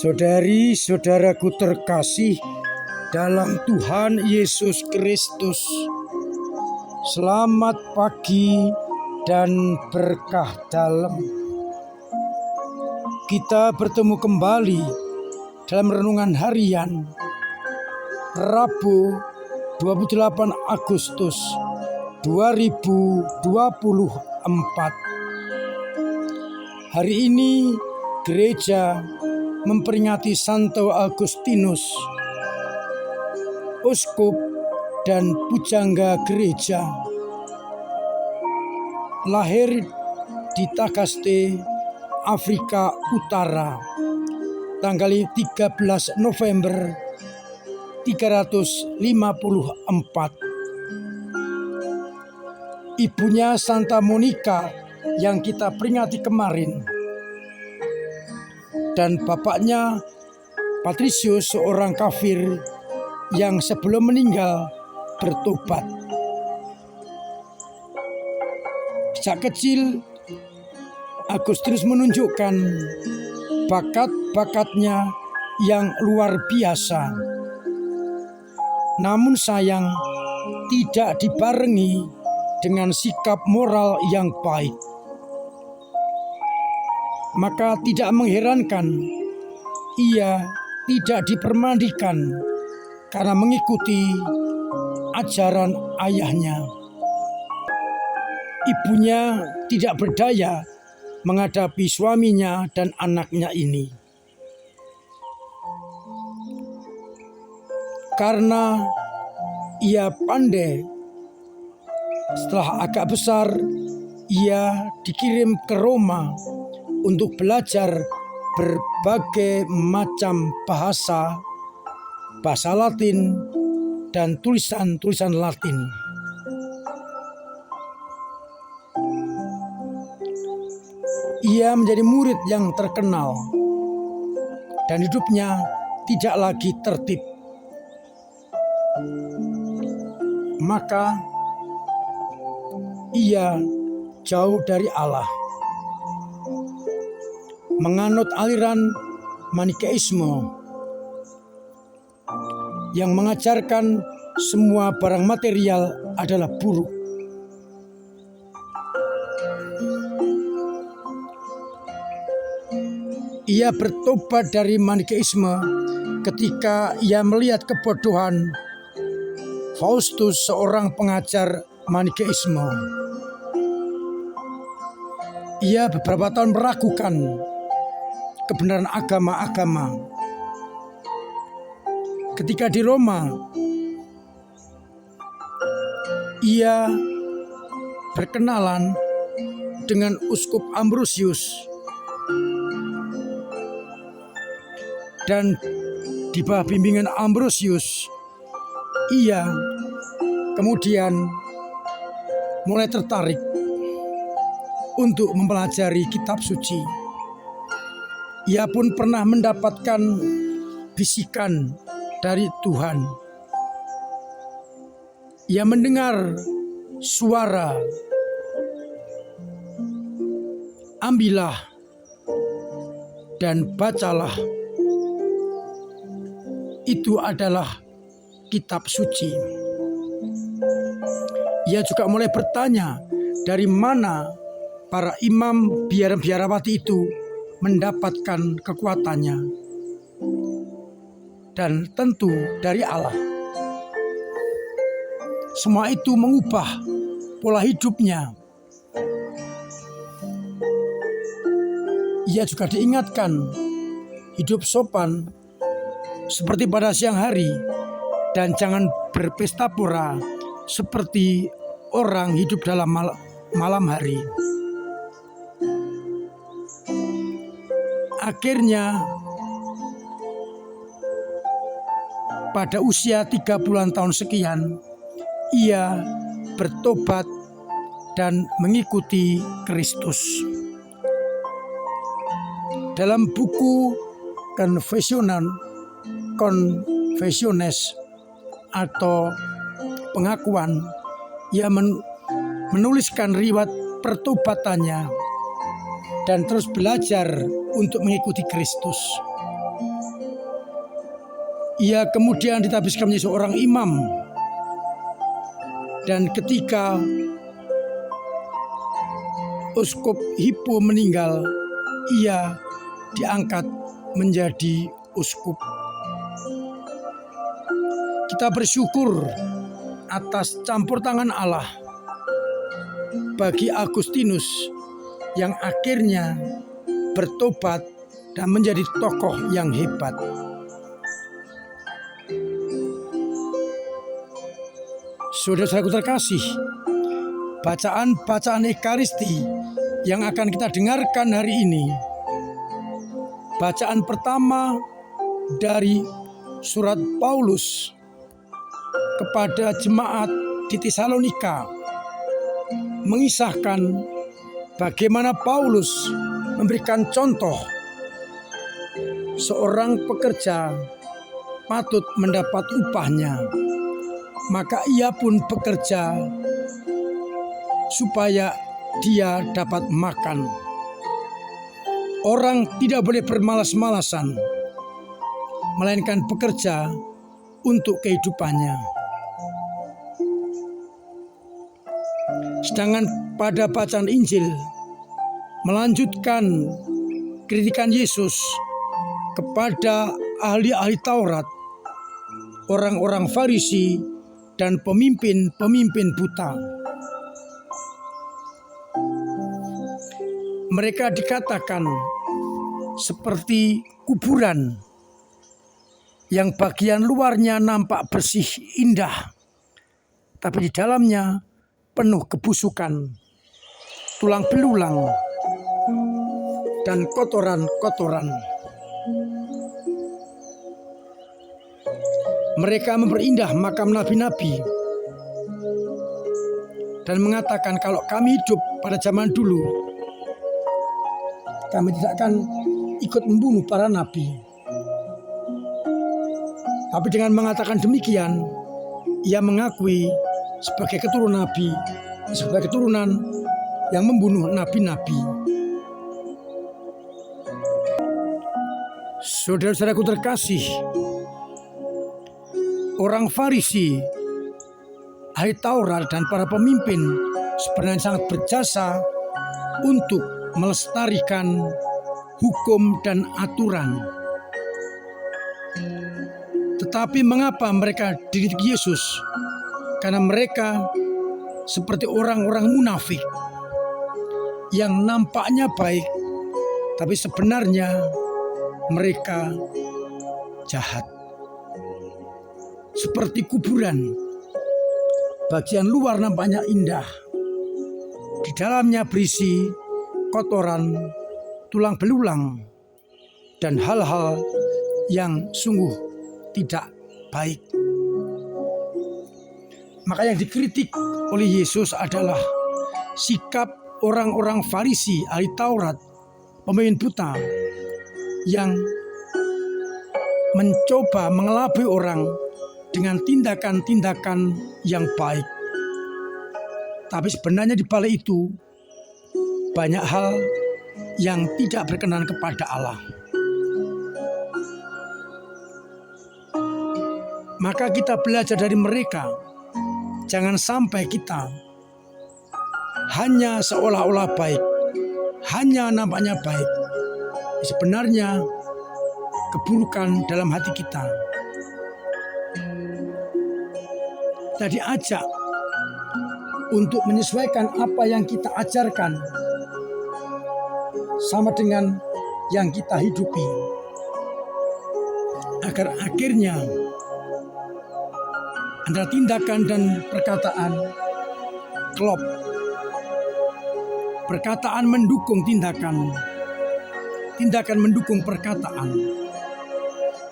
Saudari-saudaraku terkasih dalam Tuhan Yesus Kristus, selamat pagi dan berkah dalam. Kita bertemu kembali dalam renungan harian Rabu 28 Agustus 2024. Hari ini gereja memperingati Santo Agustinus, uskup dan pujangga gereja. Lahir di Tagaste, Afrika Utara, tanggal 13 November 354. Ibunya Santa Monica yang kita peringati kemarin, dan bapaknya Patrisius, seorang kafir yang sebelum meninggal bertobat. Sejak kecil Agustinus menunjukkan bakat-bakatnya yang luar biasa, namun sayang tidak dibarengi dengan sikap moral yang baik. Maka tidak mengherankan ia tidak dipermandikan karena mengikuti ajaran ayahnya. Ibunya tidak berdaya menghadapi suaminya dan anaknya ini. Karena ia pandai, setelah agak besar ia dikirim ke Roma untuk belajar berbagai macam bahasa Latin dan tulisan Latin. Ia menjadi murid yang terkenal dan hidupnya tidak lagi tertib. Maka ia jauh dari Allah, menganut aliran Manikeisme yang mengajarkan semua barang material adalah buruk. Ia bertobat dari Manikeisme ketika ia melihat kebodohan Faustus, seorang pengajar Manikeisme. Ia beberapa tahun meragukan kebenaran agama-agama. Ketika di Roma, ia berkenalan dengan Uskup Ambrosius, dan di bawah bimbingan Ambrosius ia kemudian mulai tertarik untuk mempelajari kitab suci. Ia pun pernah mendapatkan bisikan dari Tuhan. Ia mendengar suara, "Ambillah dan bacalah. Itu adalah kitab suci." Ia juga mulai bertanya dari mana para imam biara-biarawati itu mendapatkan kekuatannya, dan tentu dari Allah. Semua itu mengubah pola hidupnya. Ia juga diingatkan hidup sopan seperti pada siang hari, dan jangan berpesta pora seperti orang hidup dalam malam hari. Akhirnya pada usia 30-an tahun sekian, ia bertobat dan mengikuti Kristus. Dalam buku Confessiones atau pengakuan, ia menuliskan riwayat pertobatannya dan terus belajar untuk mengikuti Kristus. Ia kemudian ditabiskan menjadi seorang imam. Dan ketika Uskup Hippo meninggal, ia diangkat menjadi uskup. Kita bersyukur atas campur tangan Allah bagi Agustinus yang akhirnya bertobat dan menjadi tokoh yang hebat. Saudara-saudaraku terkasih, bacaan Ekaristi yang akan kita dengarkan hari ini, bacaan pertama dari surat Paulus kepada jemaat di Tesalonika, mengisahkan bagaimana Paulus memberikan contoh seorang pekerja patut mendapat upahnya, maka ia pun bekerja supaya dia dapat makan. Orang tidak boleh bermalas-malasan, melainkan bekerja untuk kehidupannya. Sedangkan pada bacaan Injil melanjutkan kritikan Yesus kepada ahli-ahli Taurat, orang-orang Farisi, dan pemimpin-pemimpin buta. Mereka dikatakan seperti kuburan yang bagian luarnya nampak bersih indah, tapi di dalamnya penuh kebusukan, tulang belulang, dan kotoran-kotoran. Mereka memperindah makam nabi-nabi dan mengatakan kalau kami hidup pada zaman dulu, kami tidak akan ikut membunuh para nabi. Tapi dengan mengatakan demikian, ia mengakui sebagai keturunan nabi, sebagai keturunan yang membunuh nabi-nabi. Saudara-saudaraku terkasih, orang Farisi, ahli Taurat, dan para pemimpin sebenarnya sangat berjasa untuk melestarikan hukum dan aturan. Tetapi mengapa mereka dididik Yesus? Karena mereka seperti orang-orang munafik yang nampaknya baik, tapi sebenarnya mereka jahat. Seperti kuburan, bagian luar nampaknya indah, di dalamnya berisi kotoran, tulang belulang, dan hal-hal yang sungguh tidak baik. Maka yang dikritik oleh Yesus adalah sikap orang-orang Farisi, ahli Taurat, pemimpin buta, yang mencoba mengelabui orang dengan tindakan-tindakan yang baik. Tapi sebenarnya di balik itu banyak hal yang tidak berkenan kepada Allah. Maka kita belajar dari mereka. Jangan sampai kita hanya seolah-olah baik, hanya nampaknya baik. Sebenarnya keburukan dalam hati kita. Kita diajak untuk menyesuaikan apa yang kita ajarkan sama dengan yang kita hidupi, agar akhirnya antara tindakan dan perkataan klop. Perkataan mendukung tindakan, tindakan mendukung perkataan.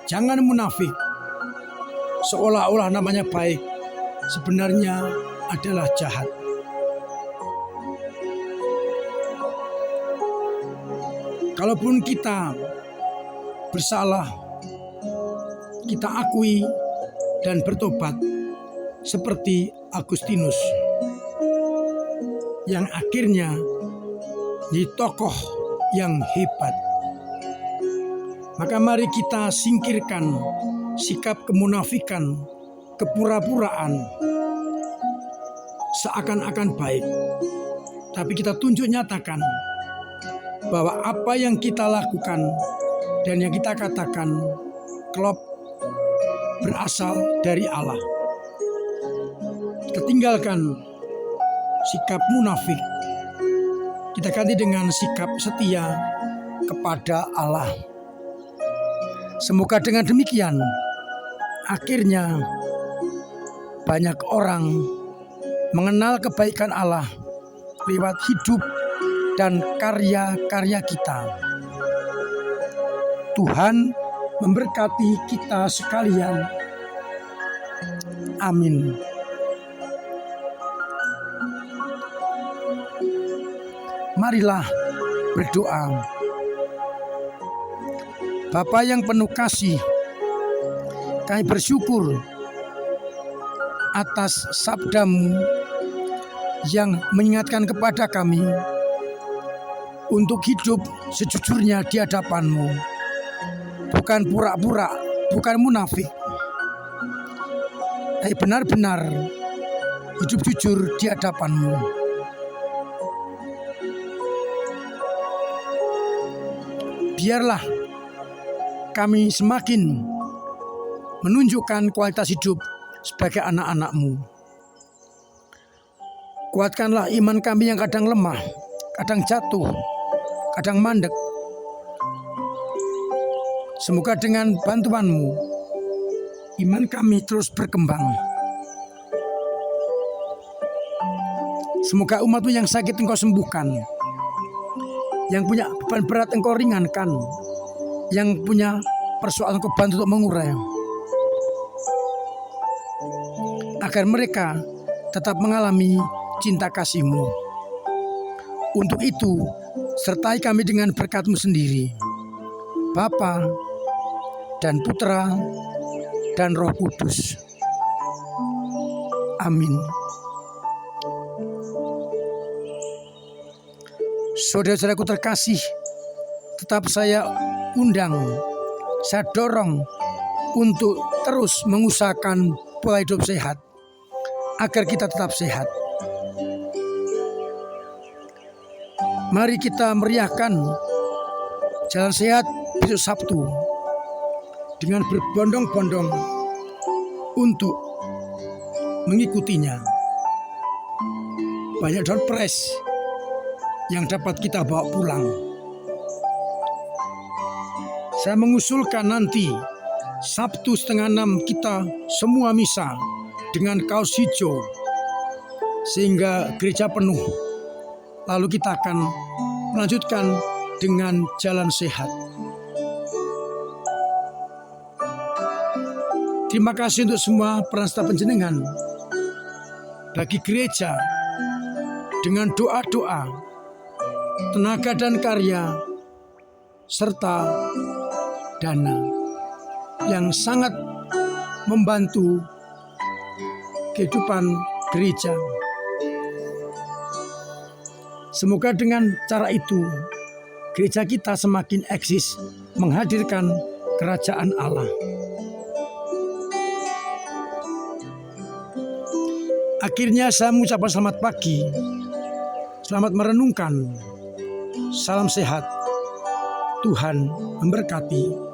Jangan munafik, seolah-olah namanya baik, sebenarnya adalah jahat. Kalaupun kita bersalah, kita akui dan bertobat seperti Agustinus yang akhirnya jadi tokoh yang hebat. Maka mari kita singkirkan sikap kemunafikan, kepura-puraan, seakan-akan baik. Tapi kita tunjuk nyatakan bahwa apa yang kita lakukan dan yang kita katakan klop berasal dari Allah. Kita tinggalkan sikap munafik. Kita ganti dengan sikap setia kepada Allah. Semoga dengan demikian akhirnya banyak orang mengenal kebaikan Allah lewat hidup dan karya-karya kita. Tuhan memberkati kita sekalian. Amin. Marilah berdoa. Bapa yang penuh kasih, kami bersyukur atas sabda-Mu yang mengingatkan kepada kami untuk hidup sejujurnya di hadapan-Mu. Bukan pura-pura, bukan munafik, tapi benar-benar hidup jujur di hadapan-Mu. Biarlah kami semakin menunjukkan kualitas hidup sebagai anak-anak-Mu. Kuatkanlah iman kami yang kadang lemah, kadang jatuh, kadang mandek. Semoga dengan bantuan-Mu, iman kami terus berkembang. Semoga umat-Mu yang sakit Engkau sembuhkan, yang punya beban berat Engkau ringankan, yang punya persoalan Engkau bantu untuk mengurai, agar mereka tetap mengalami cinta kasih-Mu. Untuk itu, sertai kami dengan berkat-Mu sendiri, Bapa dan Putra dan Roh Kudus. Amin. Saudara-saudaraku terkasih, tetap saya undang, saya dorong untuk terus mengusahakan pola hidup sehat, agar kita tetap sehat. Mari kita meriahkan Jalan Sehat besok Sabtu dengan berbondong-bondong untuk mengikutinya. Banyak door prize yang dapat kita bawa pulang. Saya mengusulkan nanti Sabtu 5:30 kita semua misa dengan kaos hijau sehingga gereja penuh. Lalu kita akan melanjutkan dengan jalan sehat. Terima kasih untuk semua peran serta penjenengan bagi gereja dengan doa-doa, tenaga dan karya, serta dana yang sangat membantu kehidupan gereja. Semoga dengan cara itu gereja kita semakin eksis menghadirkan kerajaan Allah. Akhirnya saya mengucapkan selamat pagi, selamat merenungkan, salam sehat, Tuhan memberkati.